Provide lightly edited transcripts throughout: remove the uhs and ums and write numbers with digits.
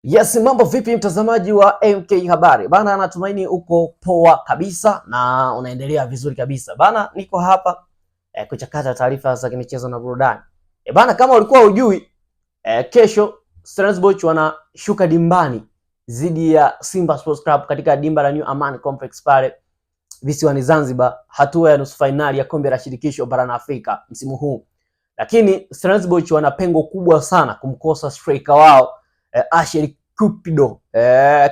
Yes, mambo vipi mtazamaji wa MK Habari? Bana, natumaini uko poa kabisa na unaendelea vizuri kabisa. Bana, niko hapa kuchakata taarifa za michezo na burudani. Bana, kama ulikuwa hujui kesho Stellenbosch wanashuka dimbani dhidi ya Simba Sports Club katika dimba la New Amaan Complex pale visiwani Zanzibar, hatua ya nusu finali ya kombe la shirikisho barani Afrika msimu huu. Lakini Stellenbosch wana pengo kubwa sana kumkosa striker wao Ashel Cupido.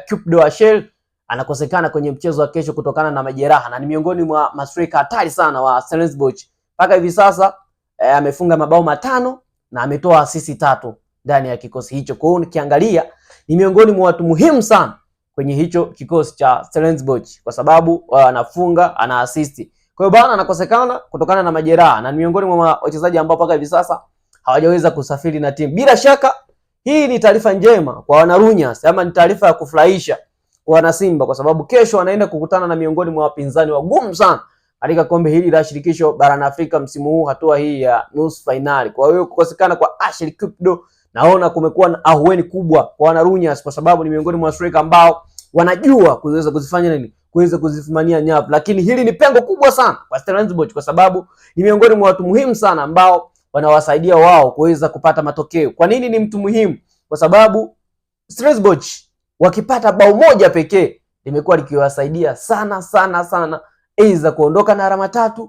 Cupido Ashel anakosekana kwenye mchezo wa kesho kutokana na majeraha na ni miongoni mwa mastrika hatari sana wa Stellenbosch. Mpaka hivi sasa amefunga mabao 5 na ametoa assisi 3 ndani ya kikosi hicho. Kwa hiyo nikiangalia ni miongoni mwa watu muhimu sana kwenye hicho kikosi cha Stellenbosch kwa sababu anafunga, ana assist. Kwa hiyo bana anakosekana kutokana na majeraha na ni miongoni mwa wachezaji ambao mpaka hivi sasa hawajaweza kusafiri na timu. Bila shaka hii ni taarifa njema kwa wanarunyas, ama ni taarifa ya kufurahisha kwa wana Simba kwa sababu kesho wanaenda kukutana na miongoni mwa wapinzani wagumu sana katika kombe hili la shirikisho barani Afrika msimu huu, hatua hii ya nusu finali. Kwa hiyo kukosekana kwa Ashel Cupido naona kumekuwa na ahueni kubwa kwa wanarunyas kwa sababu ni miongoni mwa striker ambao wanajua kuweza kuzifanya nini, kuweza kuzifumania nyavu. Lakini hili ni pengo kubwa sana kwa Stellenbosch kwa sababu ni miongoni mwa watu muhimu sana ambao wanawasaidia wao kuweza kupata matokeo. Kwa nini ni mtu muhimu? Kwa sababu Stellenbosch wakipata bao moja pekee limekuwa likiwasaidia sana aidha kuondoka na alama 3,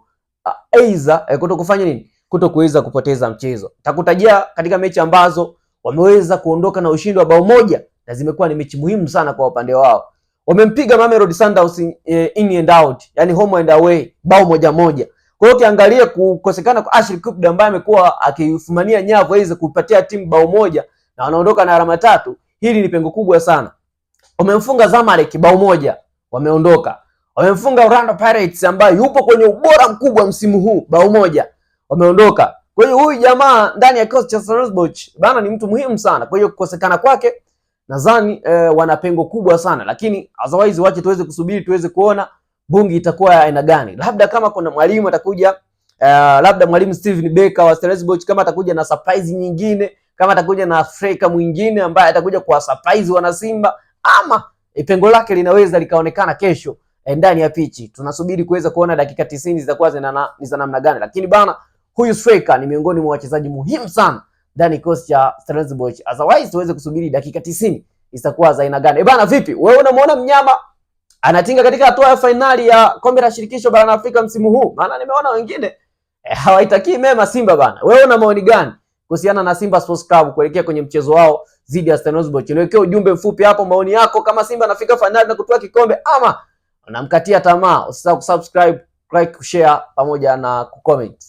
aidha kutokufanya nini, kutokuweza kupoteza mchezo. Takutajia katika mechi ambazo wameweza kuondoka na ushindi wa bao moja na zimekuwa ni mechi muhimu sana kwa upande wao. Wamempiga Mamelodi Sundowns in and out, yani home and away, bao 1-1. Kwa hiyo ukiangalia kukosekana kwa Ashel Cupido ambaye amekuwa akifumania nyavu aweze kupatia timu bao moja na wanaondoka na alama 3, hili ni pengo kubwa sana. Wamemfunga Zamalek bao moja, wameondoka. Wamemfunga Orlando Pirates ambaye yupo kwenye ubora mkubwa msimu huu bao moja, wameondoka. Kwa hiyo huyu jamaa ndani ya kikosi cha Stellenbosch bana ni mtu muhimu sana. Kwa hiyo kukosekana kwake nadhani wana pengo kubwa sana, lakini otherwise wache tuweze kusubiri tuweze kuona bungi itakuwa ya aina gani. Labda kama kuna mwalimu atakuja, labda mwalimu Steven Becker wa Stellenbosch kama atakuja na surprise nyingine, kama atakuja na striker mwingine ambaye atakuja kwa surprise wana Simba, ama pengo lake linaweza likaonekana kesho ndani ya pichi. Tunasubiri kuweza kuona dakika 90 zitakuwa za namna gani, lakini bana huyu striker ni miongoni mwa wachezaji muhimu sana ndani ya kikosi cha Stellenbosch. Otherwise tuweze kusubiri dakika 90 zitakuwa za aina gani. Bana vipi? Wewe unamwona mnyama anatinga katika hatua ya finali ya kombe la shirikisho barani Afrika msimu huu? Maana nimeona wengine hawaitakii mema Simba bana. Wewe una maoni gani kuhusiana na Simba Sports Club kuelekea kwenye mchezo wao dhidi ya Stellenbosch? Niwekee ujumbe mfupi hapo, maoni yako, kama Simba anafika finali na kutoa kikombe ama unamkatia tamaa. Usisahau kusubscribe, like, kushare pamoja na kucomment.